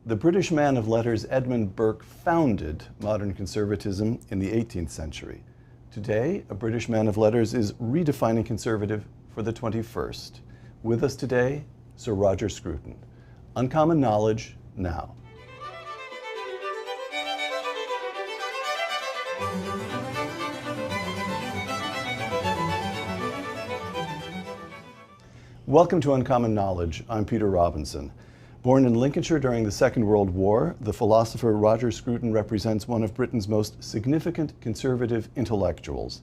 The British man of letters Edmund Burke founded modern conservatism in the 18th century. Today, a British man of letters is redefining conservative for the 21st. With us today, Sir Roger Scruton. Uncommon Knowledge now. Welcome to Uncommon Knowledge. I'm Peter Robinson. Born in Lincolnshire during the Second World War, the philosopher Roger Scruton represents one of Britain's most significant conservative intellectuals.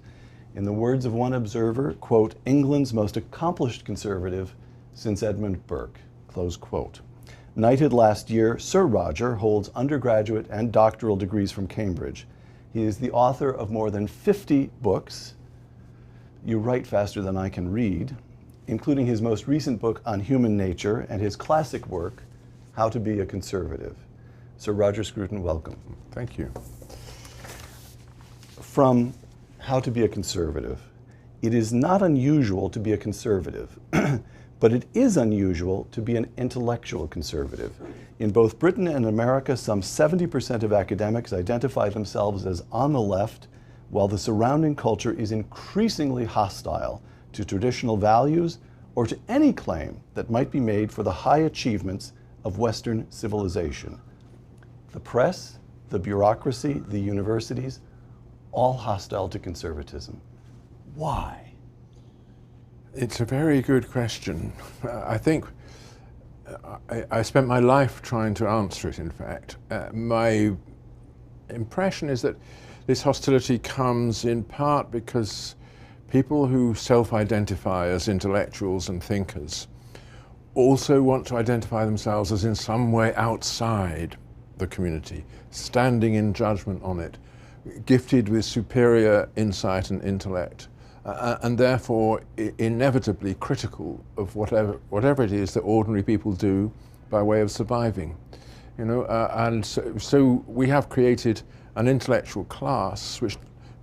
In the words of one observer, quote, England's most accomplished conservative since Edmund Burke, close quote. Knighted last year, Sir Roger holds undergraduate and doctoral degrees from Cambridge. He is the author of more than 50 books. You write faster than I can read, including his most recent book on human nature and his classic work, How to Be a Conservative. Sir Roger Scruton, welcome. Thank you. From How to Be a Conservative, it is not unusual to be a conservative, but it is unusual to be an intellectual conservative. In both Britain and America, some 70% of academics identify themselves as on the left, while the surrounding culture is increasingly hostile to traditional values or to any claim that might be made for the high achievements of Western civilization. The press, the bureaucracy, the universities, all hostile to conservatism. Why? It's a very good question. I think I spent my life trying to answer it, in fact. My impression is that this hostility comes in part because people who self-identify as intellectuals and thinkers also want to identify themselves as in some way outside the community, standing in judgment on it, gifted with superior insight and intellect, and therefore inevitably critical of whatever it is that ordinary people do by way of surviving. You know, and so we have created an intellectual class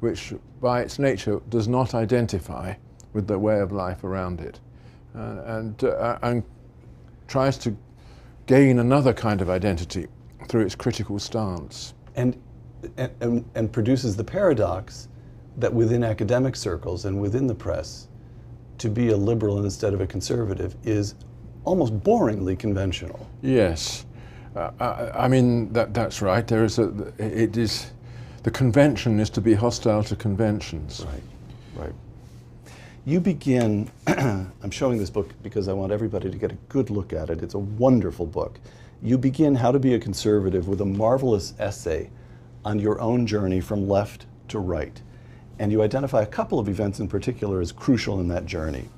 which by its nature does not identify with the way of life around it, and tries to gain another kind of identity through its critical stance. And produces the paradox that within academic circles and within the press, to be a liberal instead of a conservative is almost boringly conventional. Yes, I mean that's right. There is the convention is to be hostile to conventions. Right, right. You begin, I'm showing this book because I want everybody to get a good look at it. It's a wonderful book. You begin How to Be a Conservative with a marvelous essay on your own journey from left to right. And you identify a couple of events in particular as crucial in that journey.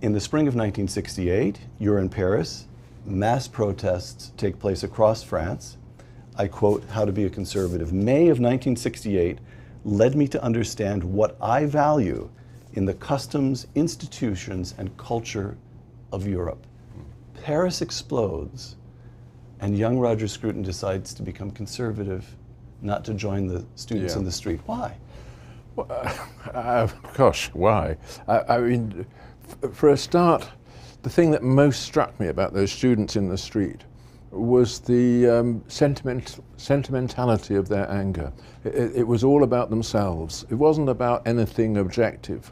In the spring of 1968, you're in Paris. Mass protests take place across France. I quote, How to Be a Conservative. May of 1968 led me to understand what I value in the customs, institutions, and culture of Europe. Paris explodes, and young Roger Scruton decides to become conservative, not to join the students in the street. Why? Well, gosh, why? I mean, for a start, the thing that most struck me about those students in the street was the sentimentality of their anger. It was all about themselves. It wasn't about anything objective.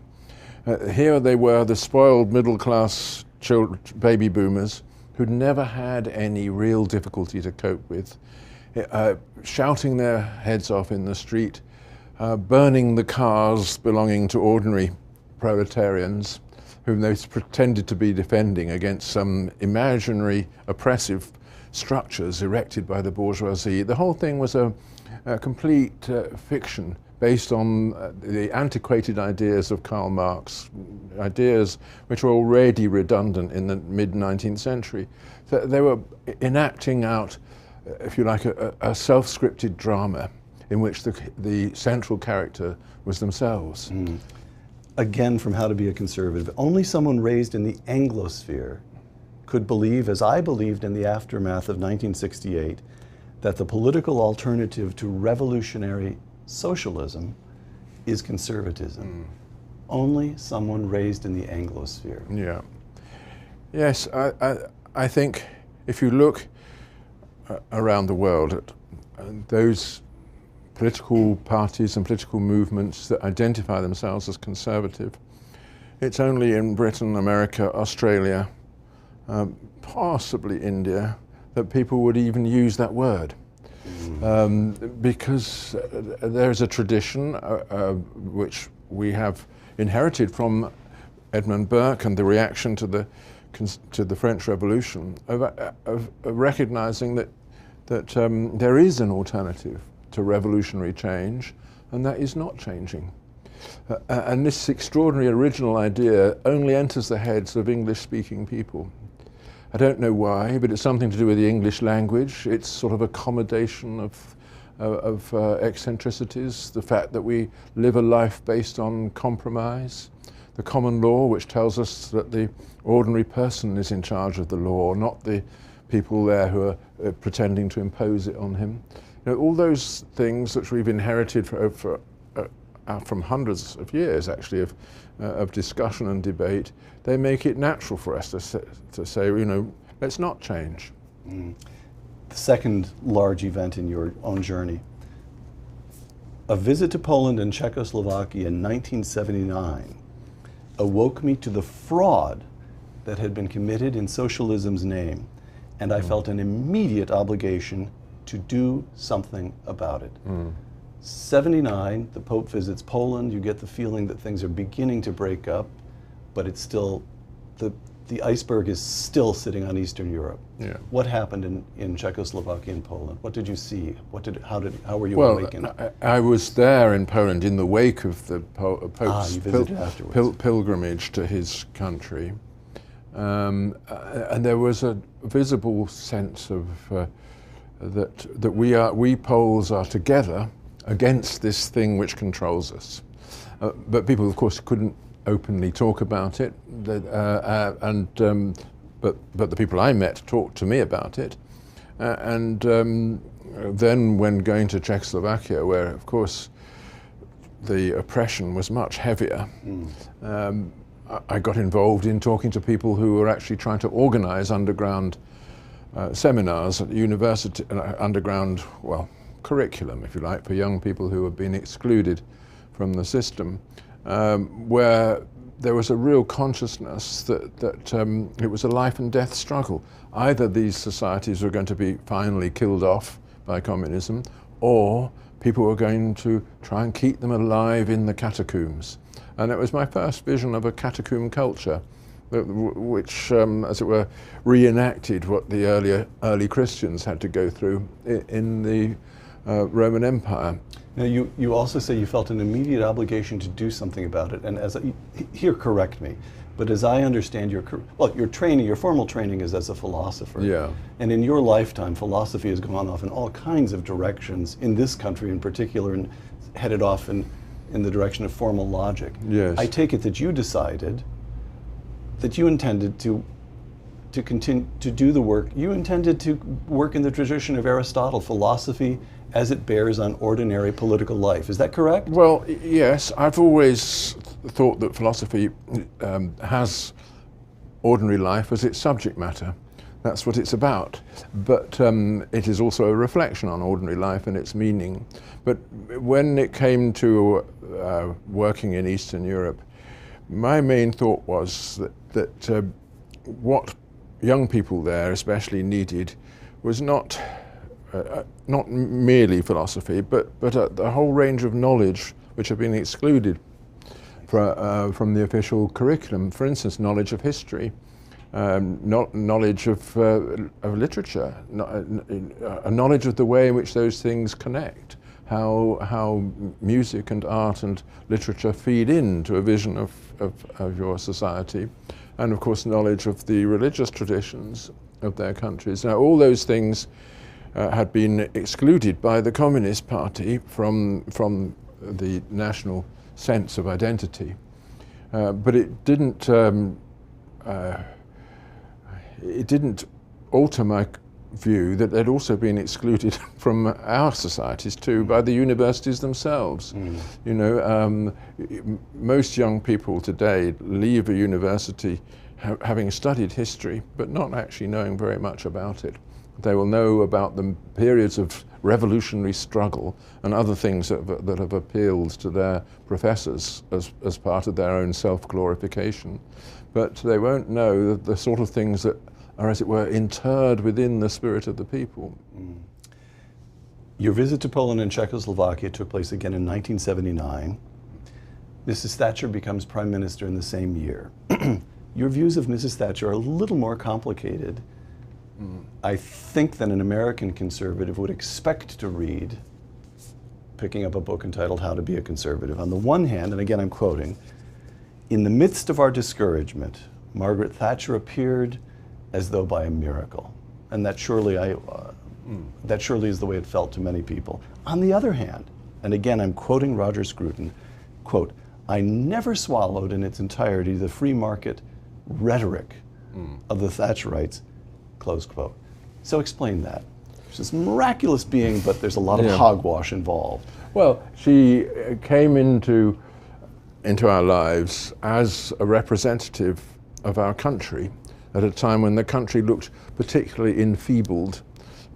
Here they were, the spoiled middle-class baby boomers who'd never had any real difficulty to cope with, shouting their heads off in the street, burning the cars belonging to ordinary proletarians whom they pretended to be defending against some imaginary oppressive structures erected by the bourgeoisie. The whole thing was a complete fiction based on the antiquated ideas of Karl Marx, ideas which were already redundant in the mid-19th century. So they were enacting out, if you like, a self-scripted drama in which the central character was themselves. Mm. Again, from How to Be a Conservative, only someone raised in the Anglosphere could believe, as I believed in the aftermath of 1968, that the political alternative to revolutionary socialism is conservatism. Only someone raised in the Anglosphere. Yeah. Yes, I think if you look around the world, those political parties and political movements that identify themselves as conservative, it's only in Britain, America, Australia, possibly India, that people would even use that word. Because there's a tradition which we have inherited from Edmund Burke and the reaction to the French Revolution of recognizing that there is an alternative to revolutionary change, and that is not changing. And this extraordinary original idea only enters the heads of English-speaking people. I don't know why, but it's something to do with the English language. It's sort of accommodation of eccentricities, the fact that we live a life based on compromise, the common law, which tells us that the ordinary person is in charge of the law, not the people there who are pretending to impose it on him. You know, all those things which we've inherited from hundreds of years, actually, of discussion and debate, they make it natural for us to say, you know, let's not change. The second large event in your own journey, a visit to Poland and Czechoslovakia in 1979 awoke me to the fraud that had been committed in socialism's name, and I felt an immediate obligation to do something about it. 79, the Pope visits Poland, you get the feeling that things are beginning to break up, but it's still, the iceberg is still sitting on Eastern Europe. Yeah. What happened in Czechoslovakia and Poland? What did you see? How were you awakened? I was there in Poland in the wake of the Pope's pilgrimage to his country. And there was a visible sense of that we Poles are together against this thing which controls us. But people, of course, couldn't openly talk about it, but the people I met talked to me about it. Then when going to Czechoslovakia, where, of course, the oppression was much heavier, I got involved in talking to people who were actually trying to organize underground seminars at the university, underground, well, curriculum, if you like, for young people who had been excluded from the system, where there was a real consciousness that it was a life and death struggle. Either these societies were going to be finally killed off by communism, or people were going to try and keep them alive in the catacombs. And it was my first vision of a catacomb culture, which, as it were, reenacted what the early Christians had to go through in the Roman Empire. Now, you also say you felt an immediate obligation to do something about it. And here, correct me, but as I understand your training, your formal training is as a philosopher. Yeah. And in your lifetime, philosophy has gone off in all kinds of directions, in this country in particular, and headed off in the direction of formal logic. Yes. I take it that you decided that you intended to continue to do the work. You intended to work in the tradition of Aristotle, philosophy as it bears on ordinary political life. Is that correct? Well, yes. I've always thought that philosophy has ordinary life as its subject matter. That's what it's about. But it is also a reflection on ordinary life and its meaning. But when it came to working in Eastern Europe, my main thought was that what young people there especially needed was not merely philosophy, but a whole range of knowledge which had been excluded from the official curriculum. For instance, knowledge of history, knowledge of literature, a knowledge of the way in which those things connect, how music and art and literature feed into a vision of your society, and of course knowledge of the religious traditions of their countries. Now, all those things had been excluded by the Communist Party from the national sense of identity, but it didn't alter my view that they'd also been excluded from our societies too by the universities themselves. You know, most young people today leave a university having studied history but not actually knowing very much about it. They will know about the periods of revolutionary struggle and other things that have appealed to their professors as part of their own self-glorification. But they won't know the sort of things that are, as it were, interred within the spirit of the people. Mm. Your visit to Poland and Czechoslovakia took place again in 1979. Mrs. Thatcher becomes Prime Minister in the same year. Your views of Mrs. Thatcher are a little more complicated, I think, than an American conservative would expect to read, picking up a book entitled How to Be a Conservative. On the one hand, and again I'm quoting, "In the midst of our discouragement, Margaret Thatcher appeared as though by a miracle." And that surely, that surely is the way it felt to many people. On the other hand, and again I'm quoting Roger Scruton, quote, "I never swallowed in its entirety the free market rhetoric of the Thatcherites," close quote. So explain that. She's this miraculous being, but there's a lot of hogwash involved. Well, she came into our lives as a representative of our country at a time when the country looked particularly enfeebled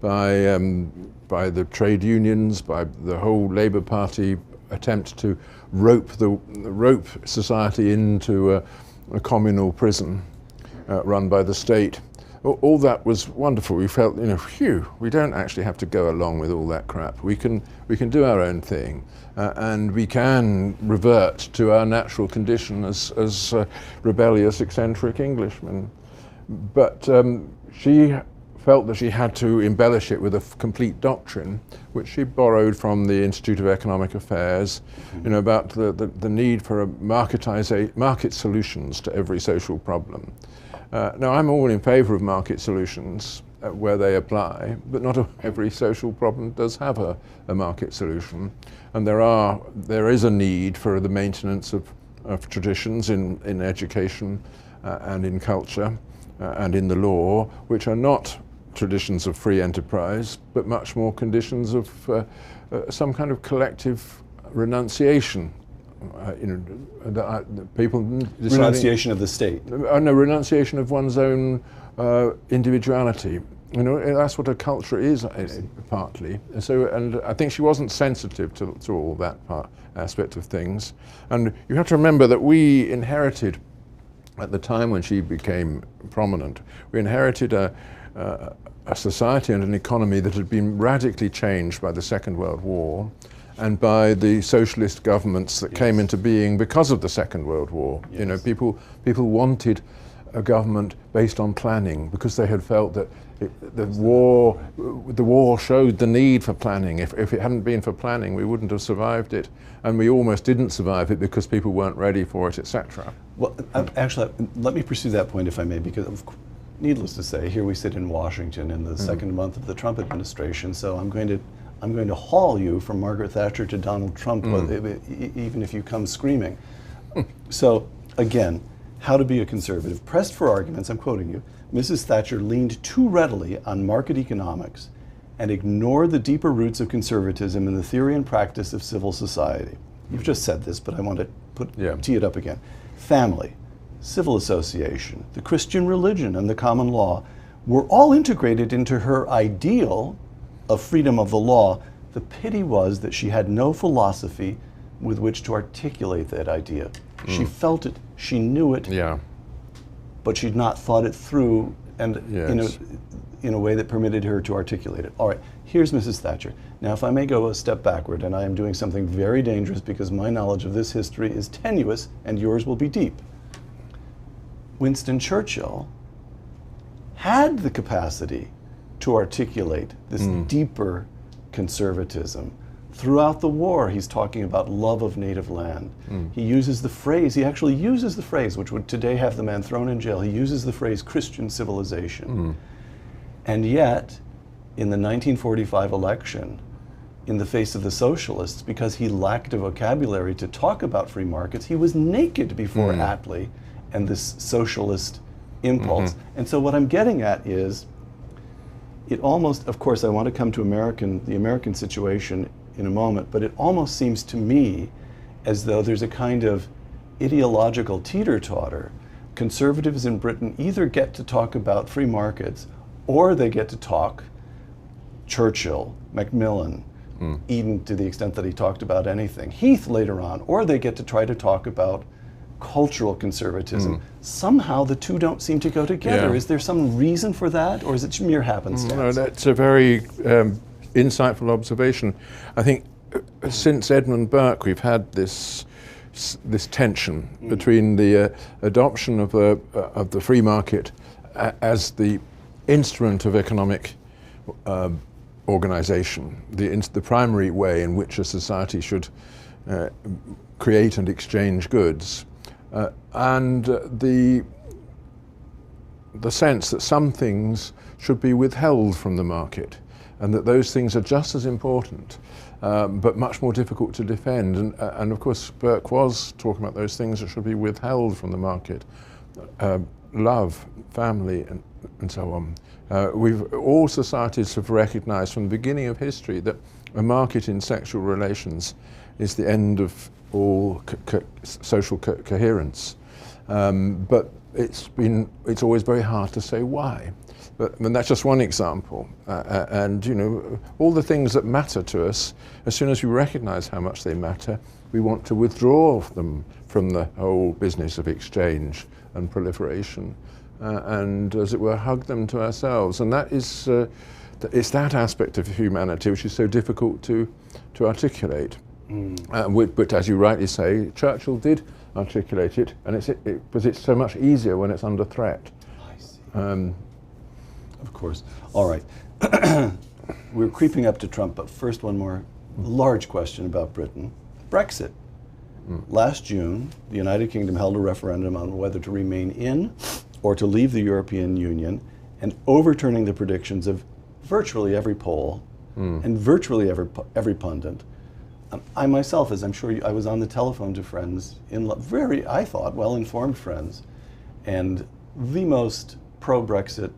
by the trade unions, by the whole Labour Party attempt to rope society into a communal prison run by the state. All that was wonderful. We felt, phew, we don't actually have to go along with all that crap. We can do our own thing, and we can revert to our natural condition as rebellious, eccentric Englishmen. But she felt that she had to embellish it with a complete doctrine, which she borrowed from the Institute of Economic Affairs, about the need for market solutions to every social problem. Now, I'm all in favour of market solutions where they apply, but not every social problem does have a market solution. And there is a need for the maintenance of traditions in education and in culture and in the law, which are not traditions of free enterprise, but much more conditions of some kind of collective renunciation. People renunciation of the state. No, renunciation of one's own individuality. That's what a culture is, partly. And I think she wasn't sensitive to all that aspect of things. And you have to remember that we inherited, at the time when she became prominent, we inherited a society and an economy that had been radically changed by the Second World War and by the socialist governments that came into being because of the Second World War. Yes. People wanted a government based on planning because they had felt that the war showed the need for planning. If it hadn't been for planning, we wouldn't have survived it, and we almost didn't survive it because people weren't ready for it, etc. Well, actually, let me pursue that point if I may, because needless to say, here we sit in Washington in the second month of the Trump administration, so I'm going to haul you from Margaret Thatcher to Donald Trump, even if you come screaming. So again, how to be a conservative. Pressed for arguments, I'm quoting you, Mrs. Thatcher leaned too readily on market economics and ignored the deeper roots of conservatism in the theory and practice of civil society. You've just said this, but I want to tee it up again. Family, civil association, the Christian religion, and the common law were all integrated into her ideal of freedom of the law. The pity was that she had no philosophy with which to articulate that idea. She felt it, she knew it, but she'd not thought it through and in a way that permitted her to articulate it. All right, here's Mrs. Thatcher. Now, if I may go a step backward, and I am doing something very dangerous because my knowledge of this history is tenuous and yours will be deep. Winston Churchill had the capacity to articulate this deeper conservatism. Throughout the war, he's talking about love of native land. He uses the phrase, he actually uses the phrase, which would today have the man thrown in jail, he uses the phrase Christian civilization. And yet, in the 1945 election, in the face of the socialists, because he lacked a vocabulary to talk about free markets, he was naked before Attlee and this socialist impulse. And so what I'm getting at is, it almost, of course, I want to come to the American situation in a moment, but it almost seems to me as though there's a kind of ideological teeter-totter. Conservatives in Britain either get to talk about free markets Or they get to talk Churchill, Macmillan, Eden to the extent that he talked about anything, Heath later on, or they get to try to talk about cultural conservatism. Somehow the two don't seem to go together. Yeah. Is there some reason for that, or is it mere happenstance? No, that's a very insightful observation. I think since Edmund Burke, we've had this tension between the adoption of the free market as the instrument of economic organization, the primary way in which a society should create and exchange goods, and the sense that some things should be withheld from the market, and that those things are just as important, but much more difficult to defend. And of course, Burke was talking about those things that should be withheld from the market: love, family, and so on. All societies have recognized from the beginning of history that a market in sexual relations is the end of all social coherence. But it's always very hard to say why. But that's just one example. And all the things that matter to us, as soon as we recognize how much they matter, we want to withdraw them from the whole business of exchange and proliferation. And, as it were, hug them to ourselves. And that is, it's that aspect of humanity which is so difficult to articulate. But as you rightly say, Churchill did articulate it, and it's so much easier when it's under threat. I see. Of course. All right. We're creeping up to Trump, but first one more large question about Britain. Brexit. Last June, the United Kingdom held a referendum on whether to remain in or to leave the European Union, and overturning the predictions of virtually every poll and virtually every pundit. I myself, as I'm sure I was on the telephone to friends, very, I thought, well-informed friends, and the most pro-Brexit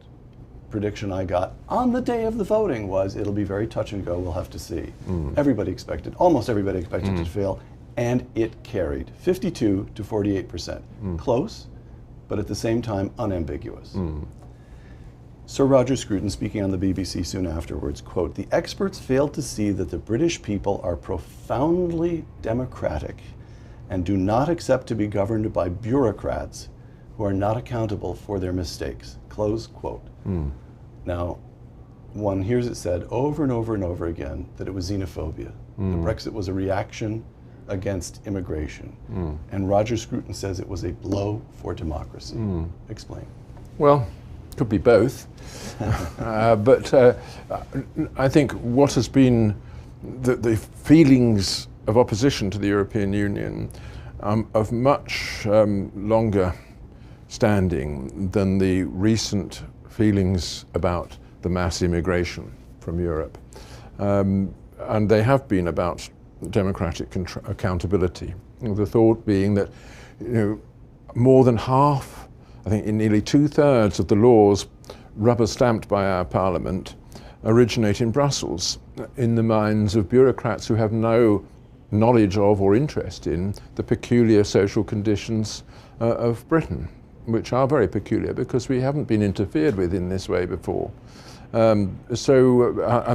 prediction I got on the day of the voting was, it'll be very touch and go, we'll have to see. Almost everybody expected it to fail, and it carried 52 to 48%. Close, but at the same time unambiguous. Sir Roger Scruton, speaking on the BBC soon afterwards, quote, "The experts failed to see that the British people are profoundly democratic and do not accept to be governed by bureaucrats who are not accountable for their mistakes," close quote. Now, one hears it said over and over and over again that it was xenophobia. The Brexit was a reaction against immigration. And Roger Scruton says it was a blow for democracy. Explain. Well, could be both. But I think what has been the feelings of opposition to the European Union of much longer standing than the recent feelings about the mass immigration from Europe. And they have been about democratic accountability. The thought being that more than half, I think in nearly 2/3 of the laws rubber stamped by our Parliament originate in Brussels, in the minds of bureaucrats who have no knowledge of or interest in the peculiar social conditions of Britain, which are very peculiar because we haven't been interfered with in this way before. And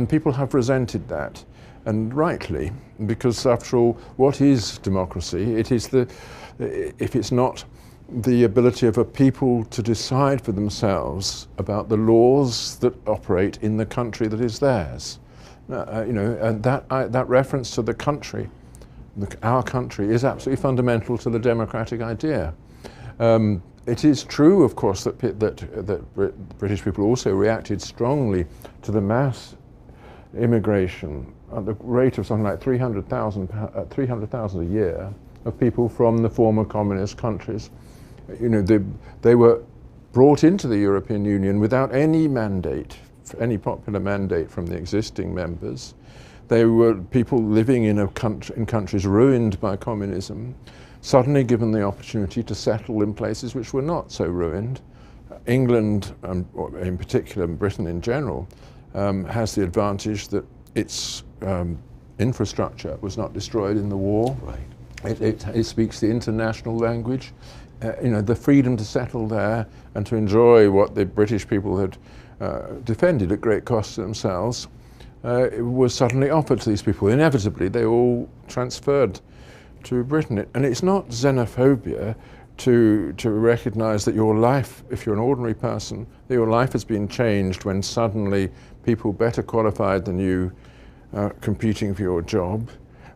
people have resented that, and rightly, because after all, what is democracy? It is if it's not the ability of a people to decide for themselves about the laws that operate in the country that is theirs. And that reference to the country, our country, is absolutely fundamental to the democratic idea. It is true, of course, that British people also reacted strongly to the mass immigration at the rate of something like 300,000 a year of people from the former communist countries. They were brought into the European Union without any mandate, any popular mandate from the existing members. They were people living in countries ruined by communism, suddenly given the opportunity to settle in places which were not so ruined. England, in particular, and Britain in general, has the advantage that its infrastructure was not destroyed in the war. Right. It speaks the international language. The freedom to settle there and to enjoy what the British people had defended at great cost to themselves, it was suddenly offered to these people. Inevitably, they all transferred to Britain. And it's not xenophobia to recognise that your life, if you're an ordinary person, that your life has been changed when suddenly people better qualified than you are competing for your job,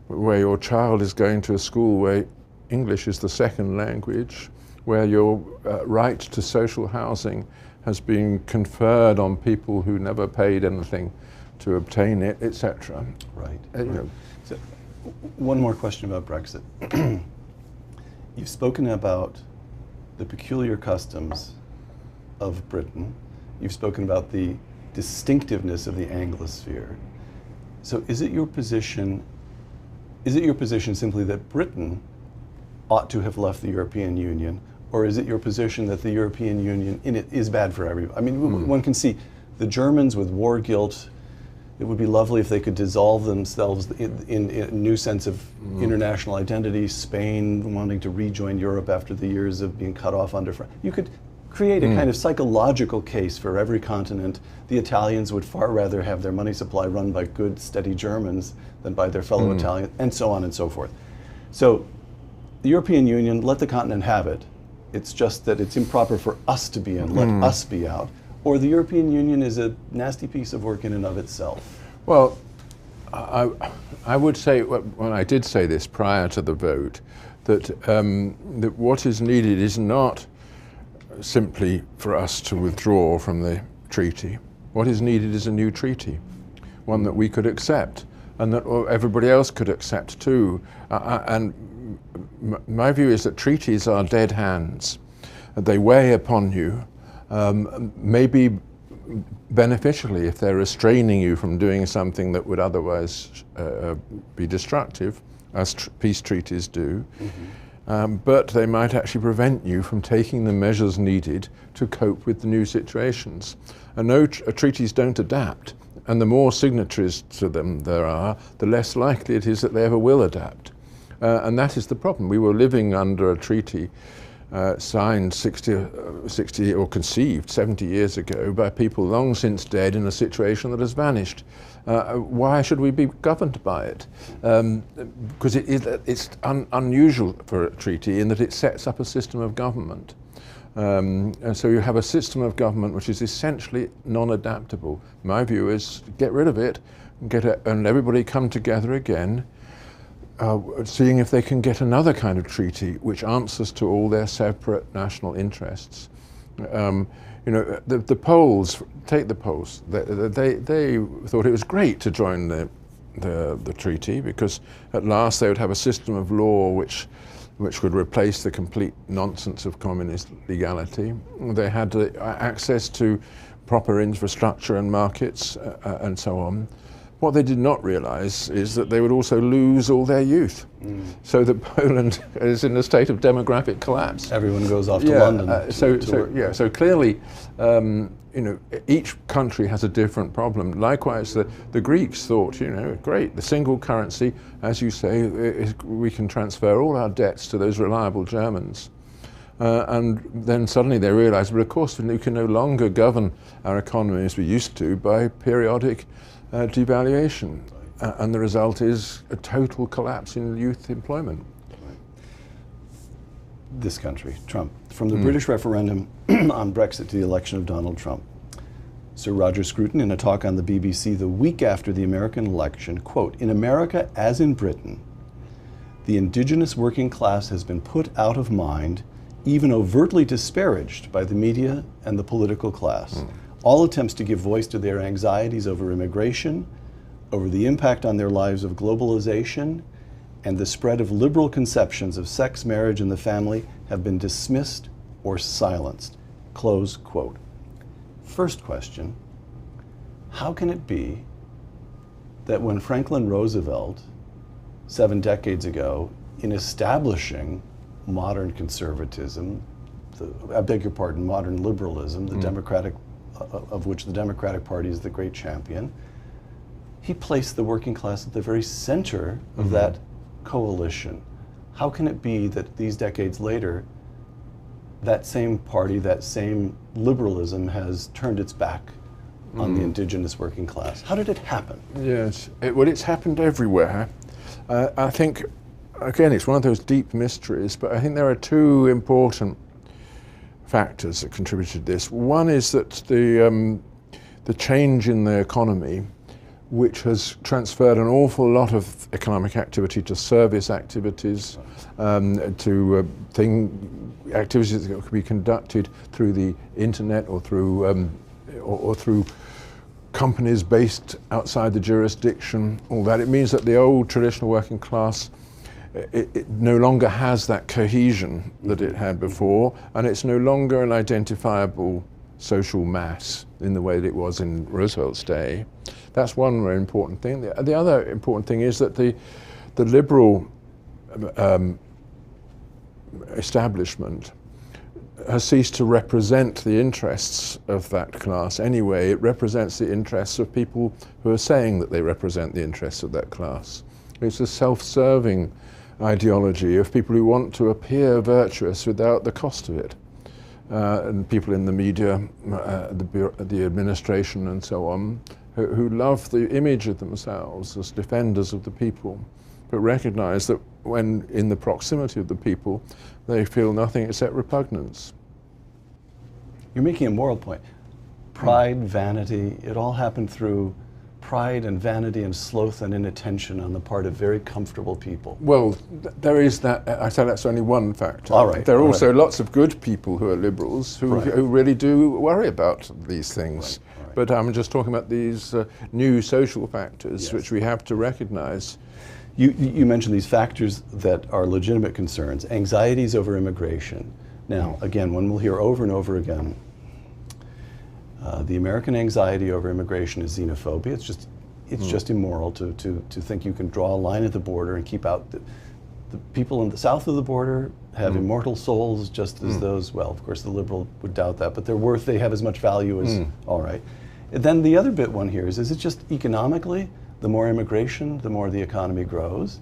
where your child is going to a school where English is the second language, where your right to social housing has been conferred on people who never paid anything to obtain it, etc. Right. You know. So, one more question about Brexit. You've spoken about the peculiar customs of Britain. You've spoken about the distinctiveness of the Anglosphere. So is it your position simply that Britain ought to have left the European Union, or is it your position that the European Union in it is bad for everybody? I mean, one can see the Germans with war guilt. It would be lovely if they could dissolve themselves in a new sense of international identity. Spain wanting to rejoin Europe after the years of being cut off under France. You could create a kind of psychological case for every continent. The Italians would far rather have their money supply run by good, steady Germans than by their fellow Italians, and so on and so forth. So the European Union, let the continent have it. It's just that it's improper for us to be in, let us be out. Or the European Union is a nasty piece of work in and of itself? Well, I would say, when I did say this prior to the vote, that, that what is needed is not simply for us to withdraw from the treaty. What is needed is a new treaty, one that we could accept and that everybody else could accept too. And my view is that treaties are dead hands. They weigh upon you, maybe beneficially if they're restraining you from doing something that would otherwise be destructive, as peace treaties do. But they might actually prevent you from taking the measures needed to cope with the new situations. And no treaties don't adapt, and the more signatories to them there are, the less likely it is that they ever will adapt. And that is the problem. We were living under a treaty signed 60 or conceived 70 years ago by people long since dead in a situation that has vanished. Why should we be governed by it? Because it's unusual for a treaty in that it sets up a system of government. And so you have a system of government which is essentially non-adaptable. My view is get rid of it, and everybody come together again, seeing if they can get another kind of treaty which answers to all their separate national interests. You know, the Poles, take the Poles, they thought it was great to join the treaty because at last they would have a system of law which would replace the complete nonsense of communist legality. They had access to proper infrastructure and markets and so on. What they did not realize is that they would also lose all their youth. So that Poland is in a state of demographic collapse. Everyone goes off to London. So clearly, you know, each country has a different problem. Likewise, the Greeks thought, you know, great, the single currency, as you say, we can transfer all our debts to those reliable Germans. And then suddenly they realized, but of course, we can no longer govern our economy as we used to by periodic devaluation, and the result is a total collapse in youth employment. This country, Trump. From the British referendum on Brexit to the election of Donald Trump. Sir Roger Scruton, in a talk on the BBC the week after the American election, quote, "In America, as in Britain, the indigenous working class has been put out of mind, even overtly disparaged by the media and the political class. All attempts to give voice to their anxieties over immigration, over the impact on their lives of globalization, and the spread of liberal conceptions of sex, marriage, and the family have been dismissed or silenced." Close quote. First question, how can it be that when Franklin Roosevelt, 7 decades ago, in establishing modern conservatism, I beg your pardon, modern liberalism, the democratic of which the Democratic Party is the great champion, he placed the working class at the very center of that coalition. How can it be that these decades later, that same party, that same liberalism has turned its back on the indigenous working class. How did it happen? Yes, well, it's happened everywhere. I think, again, it's one of those deep mysteries, but I think there are two important factors that contributed to this. One is that the change in the economy, which has transferred an awful lot of economic activity to service activities, to activities that could be conducted through the internet or through companies based outside the jurisdiction, all that. It means that the old traditional working class, it no longer has that cohesion that it had before, and it's no longer an identifiable social mass in the way that it was in Roosevelt's day. That's one very important thing. The other important thing is that the liberal establishment has ceased to represent the interests of that class anyway. It represents the interests of people who are saying that they represent the interests of that class. It's a self-serving ideology of people who want to appear virtuous without the cost of it. And people in the media, the administration and so on, who love the image of themselves as defenders of the people, but recognize that when in the proximity of the people, they feel nothing except repugnance. You're making a moral point. Pride, vanity, it all happened through pride and vanity and sloth and inattention on the part of very comfortable people. Well, there is that. I say that's only one factor. All right. There are also lots of good people who are liberals who really do worry about these things. Right. But I'm just talking about these new social factors which we have to recognize. You mentioned these factors that are legitimate concerns, anxieties over immigration. Now, again, one will hear over and over again, the American anxiety over immigration is xenophobia. It's just immoral to think you can draw a line at the border and keep out the people in the south of the border have immortal souls just as those, well, of course the liberal would doubt that, but they're worth, they have as much value as, all right. And then the other bit one here is it just economically, the more immigration, the more the economy grows?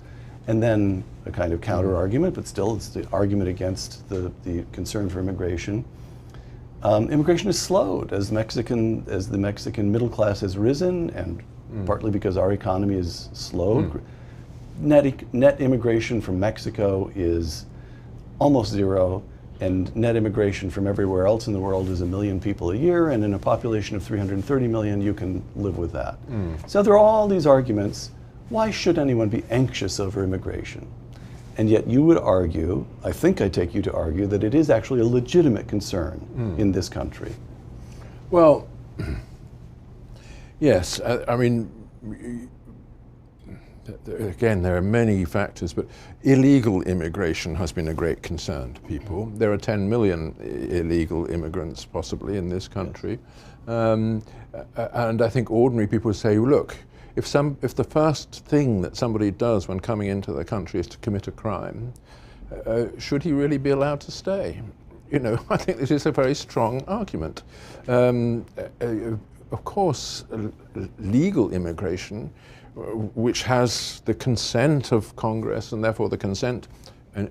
And then a kind of counter argument, but still it's the argument against the concern for immigration. Immigration has slowed as the Mexican middle class has risen, and partly because our economy is slowed. Net immigration from Mexico is almost zero, and net immigration from everywhere else in the world is 1 million people a year, and in a population of 330 million, you can live with that. So there are all these arguments. Why should anyone be anxious over immigration? And yet you would argue, I think I take you to argue, that it is actually a legitimate concern in this country. Well, yes, I mean, again, there are many factors, but illegal immigration has been a great concern to people. There are 10 million illegal immigrants possibly in this country. And I think ordinary people say, look, if the first thing that somebody does when coming into the country is to commit a crime, should he really be allowed to stay? You know, I think this is a very strong argument. Of course, legal immigration, which has the consent of Congress and therefore the consent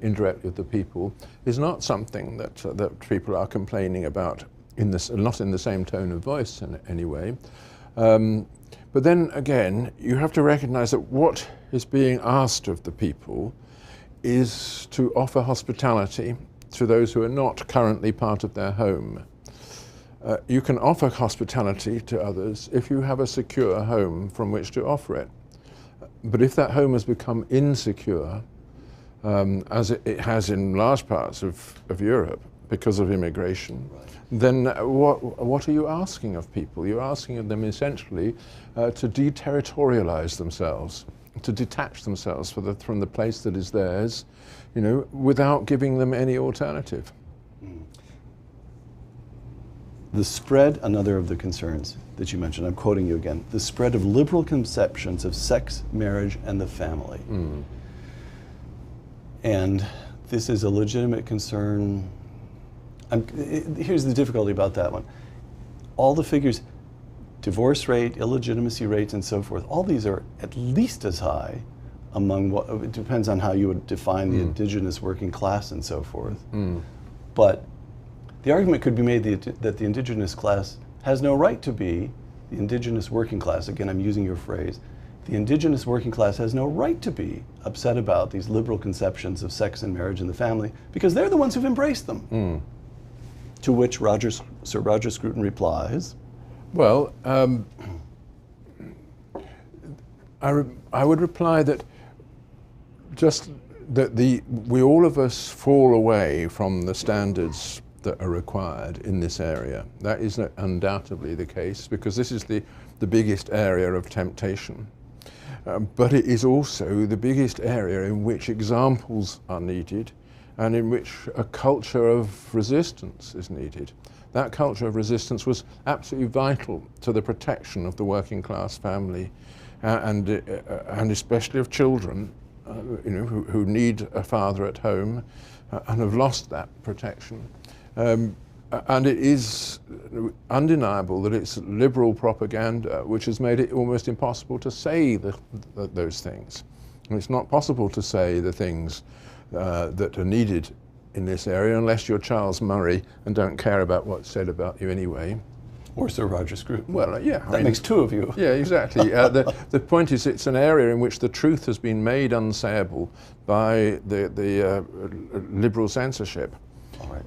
indirectly of the people, is not something that people are complaining about, not in the same tone of voice in any way. But then again, you have to recognize that what is being asked of the people is to offer hospitality to those who are not currently part of their home. You can offer hospitality to others if you have a secure home from which to offer it. But if that home has become insecure, as it has in large parts of Europe because of immigration, then what are you asking of people? You're asking of them essentially to deterritorialize themselves, to detach themselves from the place that is theirs, you know, without giving them any alternative. The spread, another of the concerns that you mentioned, I'm quoting you again, the spread of liberal conceptions of sex, marriage, and the family. And this is a legitimate concern. Here's the difficulty about that one. All the figures, divorce rate, illegitimacy rates, and so forth, all these are at least as high among what, it depends on how you would define the indigenous working class and so forth. But the argument could be made that the indigenous class has no right to be the indigenous working class, again I'm using your phrase, the indigenous working class has no right to be upset about these liberal conceptions of sex and marriage and the family because they're the ones who've embraced them. Mm. To which Sir Roger Scruton replies, well, I would reply that just that we all of us fall away from the standards that are required in this area. That is undoubtedly the case because this is the biggest area of temptation. But it is also the biggest area in which examples are needed and in which a culture of resistance is needed. That culture of resistance was absolutely vital to the protection of the working class family and especially of children who need a father at home and have lost that protection. And it is undeniable that it's liberal propaganda which has made it almost impossible to say those things. And it's not possible to say the things that are needed in this area unless you're Charles Murray and don't care about what's said about you anyway. Or Sir Roger Scruton. Well, yeah. That makes two of you. Yeah, exactly. The point is it's an area in which the truth has been made unsayable by the liberal censorship. All right.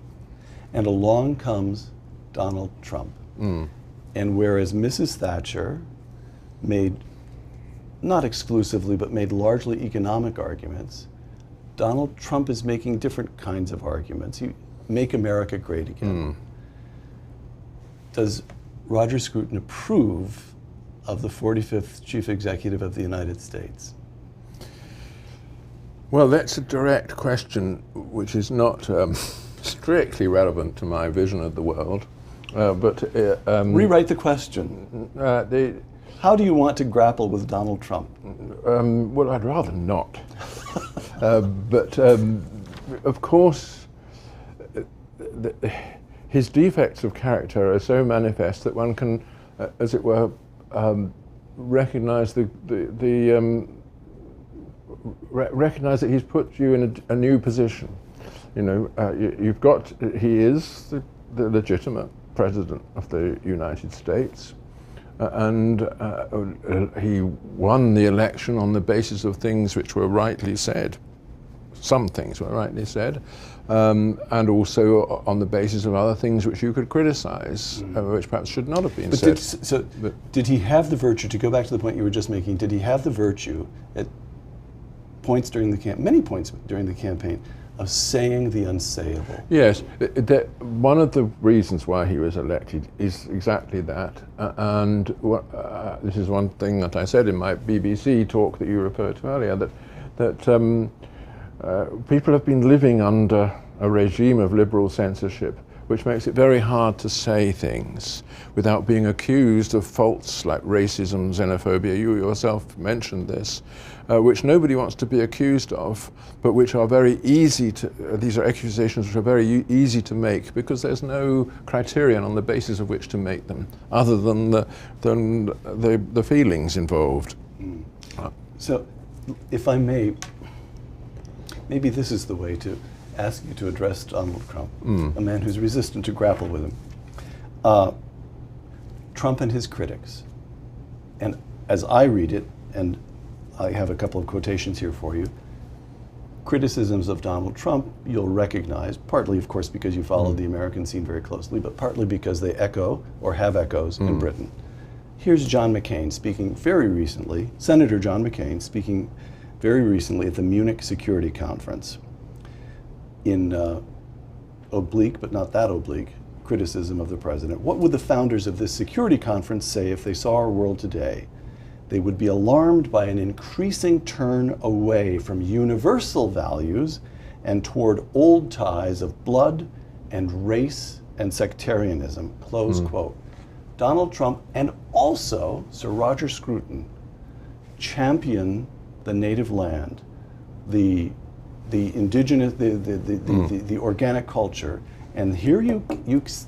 And along comes Donald Trump. Mm. And whereas Mrs. Thatcher made, not exclusively, but made largely economic arguments, Donald Trump is making different kinds of arguments. Make America great again. Mm. Does Roger Scruton approve of the 45th Chief Executive of the United States? Well, that's a direct question which is not strictly relevant to my vision of the world. Rewrite the question. How do you want to grapple with Donald Trump? Well, I'd rather not. But of course, his defects of character are so manifest that one can, as it were, recognize recognize that he's put you in a new position. You know, you've got. He is the legitimate president of the United States. And he won the election on the basis of things which were rightly said. Some things were rightly said, and also on the basis of other things which you could criticize, which perhaps should not have been said. Did he have the virtue, to go back to the point you were just making, did he have the virtue at points during the many points during the campaign, of saying the unsayable? Yes, one of the reasons why he was elected is exactly that, and this is one thing that I said in my BBC talk that you referred to earlier, that people have been living under a regime of liberal censorship which makes it very hard to say things without being accused of faults like racism, xenophobia. You yourself mentioned this, which nobody wants to be accused of, but which are very easy to, these are accusations which are very easy to make because there's no criterion on the basis of which to make them, other than the feelings involved. So, if I may, maybe this is the way to ask you to address Donald Trump, a man who's resistant to grapple with him. Trump and his critics, and as I read it, and I have a couple of quotations here for you, criticisms of Donald Trump you'll recognize, partly of course because you follow the American scene very closely, but partly because they echo or have echoes in Britain. Here's John McCain speaking very recently, Senator John McCain speaking very recently at the Munich Security Conference in oblique, but not that oblique, criticism of the president. What would the founders of this security conference say if they saw our world today? They would be alarmed by an increasing turn away from universal values and toward old ties of blood and race and sectarianism, close quote. Donald Trump and also Sir Roger Scruton champion the native land, the indigenous, the organic culture, and here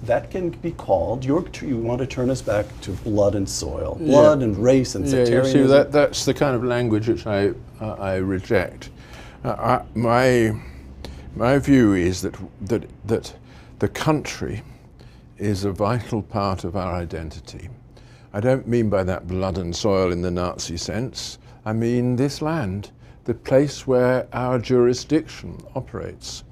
that can be called. You want to turn us back to blood and soil, blood and race and sectarianism. You see, that's the kind of language which I reject. My view is that the country is a vital part of our identity, I don't mean by that blood and soil in the Nazi sense. I mean this land, the place where our jurisdiction operates.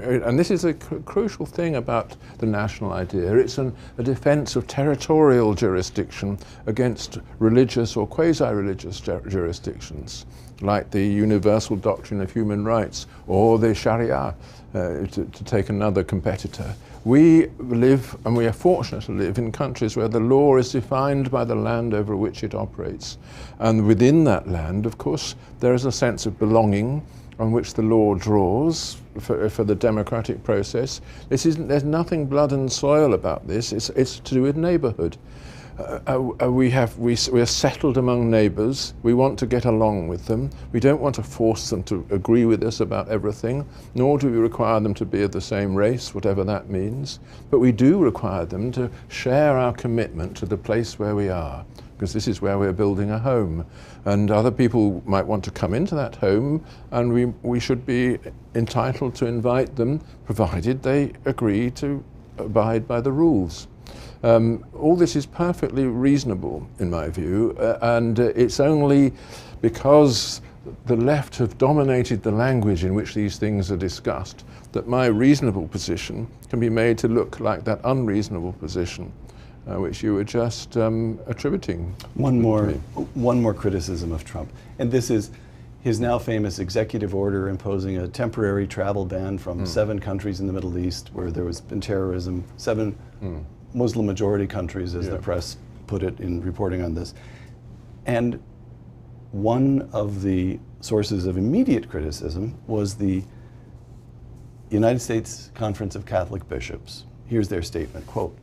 And this is a crucial thing about the national idea. It's a defense of territorial jurisdiction against religious or quasi-religious jurisdictions, like the universal doctrine of human rights or the Sharia, to take another competitor. We live, and we are fortunate to live, in countries where the law is defined by the land over which it operates. And within that land, of course, there is a sense of belonging on which the law draws for the democratic process. There's nothing blood and soil about this. It's to do with neighbourhood. We are settled among neighbours. We want to get along with them. We don't want to force them to agree with us about everything, nor do we require them to be of the same race, whatever that means. But we do require them to share our commitment to the place where we are, because this is where we're building a home. And other people might want to come into that home, and we should be entitled to invite them, provided they agree to abide by the rules. All this is perfectly reasonable, in my view, and it's only because the left have dominated the language in which these things are discussed that my reasonable position can be made to look like that unreasonable position which you were just attributing. One more criticism of Trump, and this is his now famous executive order imposing a temporary travel ban from 7 countries in the Middle East where there has been terrorism, 7 Muslim majority countries, as the press put it in reporting on this. And one of the sources of immediate criticism was the United States Conference of Catholic Bishops. Here's their statement, quote,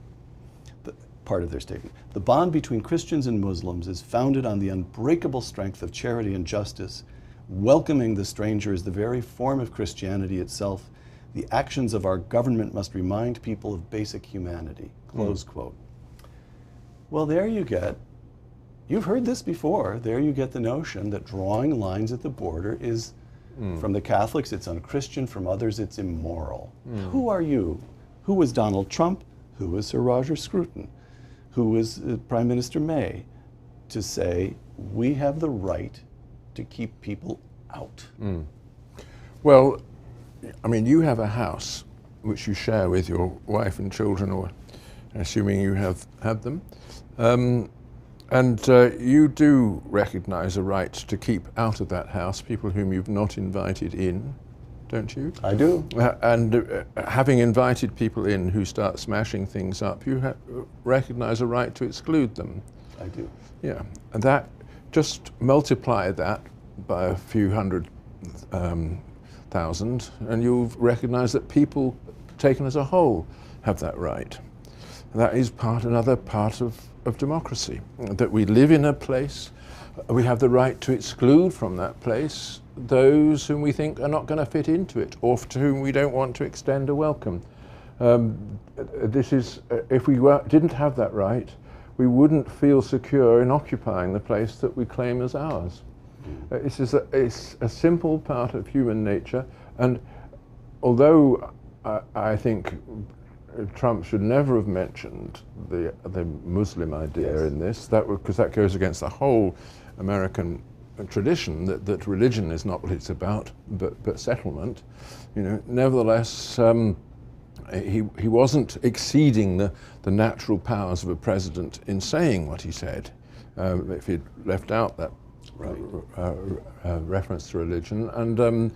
part of their statement: "The bond between Christians and Muslims is founded on the unbreakable strength of charity and justice. Welcoming the stranger is the very form of Christianity itself. The actions of our government must remind people of basic humanity," close quote. Well, there you get, you've heard this before, there you get the notion that drawing lines at the border is, from the Catholics, it's unchristian, from others, it's immoral. Who are you? Who was Donald Trump? Who was Sir Roger Scruton? Who was Prime Minister May to say, we have the right to keep people out? Well, I mean, you have a house which you share with your wife and children, or assuming you have them, and you do recognize a right to keep out of that house people whom you've not invited in, don't you? I do. And having invited people in who start smashing things up, you recognize a right to exclude them. I do. Yeah, and that, just multiply that by a few hundred thousand, and you'll recognize that people taken as a whole have that right. That is another part of democracy, that we live in a place, we have the right to exclude from that place those whom we think are not going to fit into it, or to whom we don't want to extend a welcome. This is, if we didn't have that right, we wouldn't feel secure in occupying the place that we claim as ours. It's a simple part of human nature, and although I think Trump should never have mentioned the Muslim idea in this, because that goes against the whole American tradition that religion is not what it's about, but settlement. You know, nevertheless, he wasn't exceeding the natural powers of a president in saying what he said. If he'd left out that reference to religion, and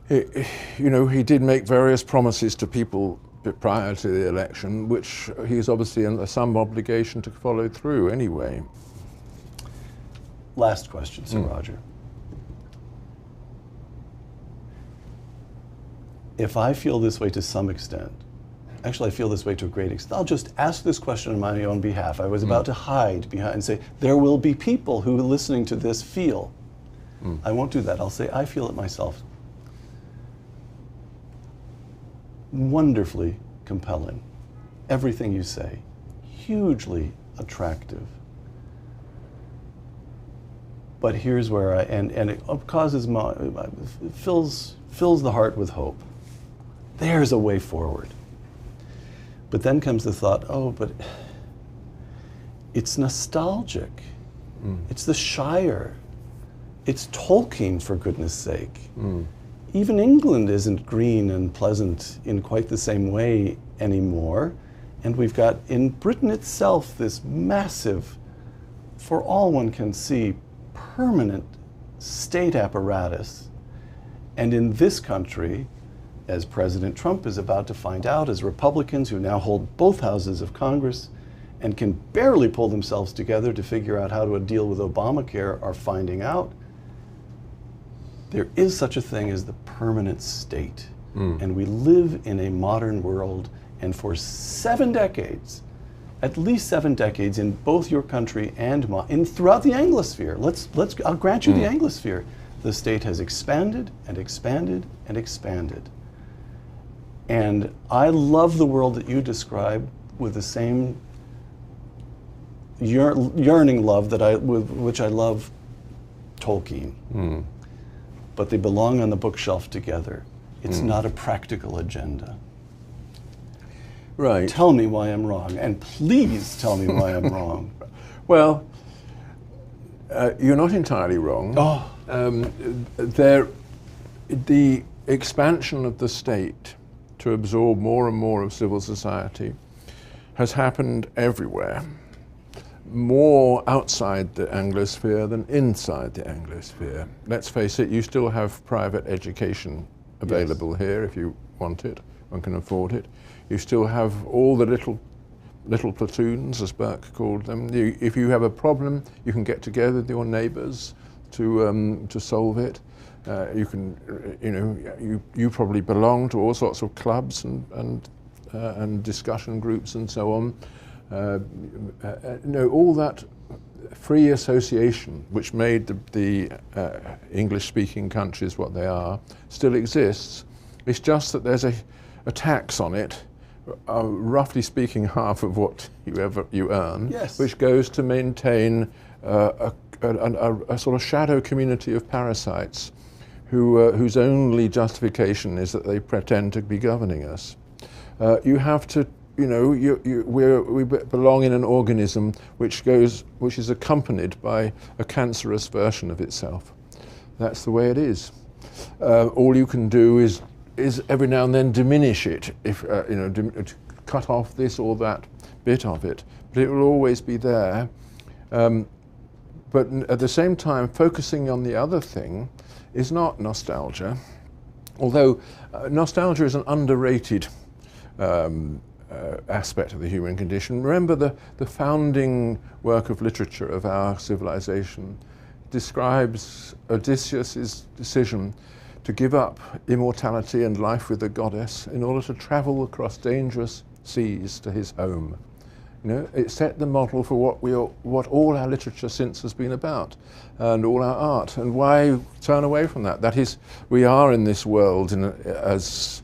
you know, he did make various promises to people prior to the election, which he's obviously under some obligation to follow through anyway. Last question, Sir Roger. If I feel this way to some extent, actually I feel this way to a great extent, I'll just ask this question on my own behalf. I was about to hide behind and say, there will be people who are listening to this feel. I won't do that. I'll say, I feel it myself. Wonderfully compelling. Everything you say, hugely attractive. But here's where and it causes fills the heart with hope. There's a way forward. But then comes the thought, oh, but It's nostalgic. It's the Shire. It's Tolkien, for goodness sake. Even England isn't green and pleasant in quite the same way anymore. And we've got in Britain itself this massive, for all one can see, permanent state apparatus. And in this country, as President Trump is about to find out, as Republicans who now hold both houses of Congress and can barely pull themselves together to figure out how to deal with Obamacare are finding out, there is such a thing as the permanent state. And we live in a modern world, and for 7 decades, at least 7 decades in both your country and mine, throughout the Anglosphere, I'll grant you the Anglosphere, the state has expanded and expanded and expanded. And I love the world that you describe with the same yearning love with which I love Tolkien. But they belong on the bookshelf together. It's not a practical agenda. Right. Tell me why I'm wrong, and please tell me why I'm wrong. Well, you're not entirely wrong. The expansion of the state to absorb more and more of civil society has happened everywhere, more outside the Anglosphere than inside the Anglosphere. Let's face it, you still have private education available here if you want it, one can afford it. You still have all the little platoons, as Burke called them. If you have a problem, you can get together with your neighbours to solve it. You can, you probably belong to all sorts of clubs and discussion groups and so on. All that free association, which made the English-speaking countries what they are, still exists. It's just that there's a tax on it, roughly speaking, half of what you earn, yes, which goes to maintain a sort of shadow community of parasites whose only justification is that they pretend to be governing us. You have to, we belong in an organism which is accompanied by a cancerous version of itself. That's the way it is. All you can do is every now and then diminish it, if cut off this or that bit of it, but it will always be there. But at the same time, focusing on the other thing is not nostalgia, although nostalgia is an underrated aspect of the human condition. Remember the founding work of literature of our civilization describes Odysseus' decision to give up immortality and life with the goddess in order to travel across dangerous seas to his home. It set the model for what all our literature since has been about, and all our art. And why turn away from that? That is, we are in this world as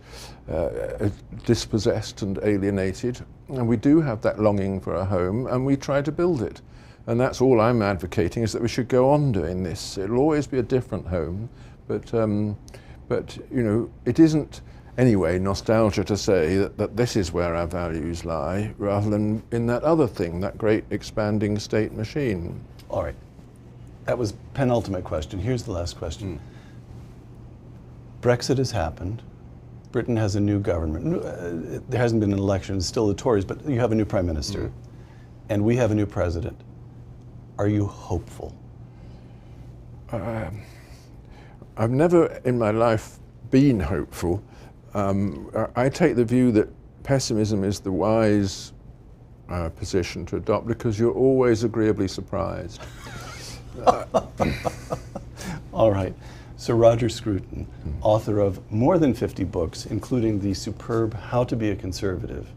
dispossessed and alienated, and we do have that longing for a home, and we try to build it. And that's all I'm advocating, is that we should go on doing this. It'll always be a different home, but it isn't anyway nostalgia to say that this is where our values lie, rather than in that other thing, that great expanding state machine. All right. That was penultimate question. Here's the last question. Brexit has happened. Britain has a new government. There hasn't been an election, it's still the Tories, but you have a new prime minister. And we have a new president. Are you hopeful? I've never in my life been hopeful. I take the view that pessimism is the wise position to adopt, because you're always agreeably surprised. All right. Sir Roger Scruton, author of more than 50 books, including the superb How to Be a Conservative.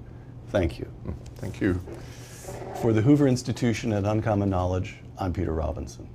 Thank you. Thank you. For the Hoover Institution and Uncommon Knowledge, I'm Peter Robinson.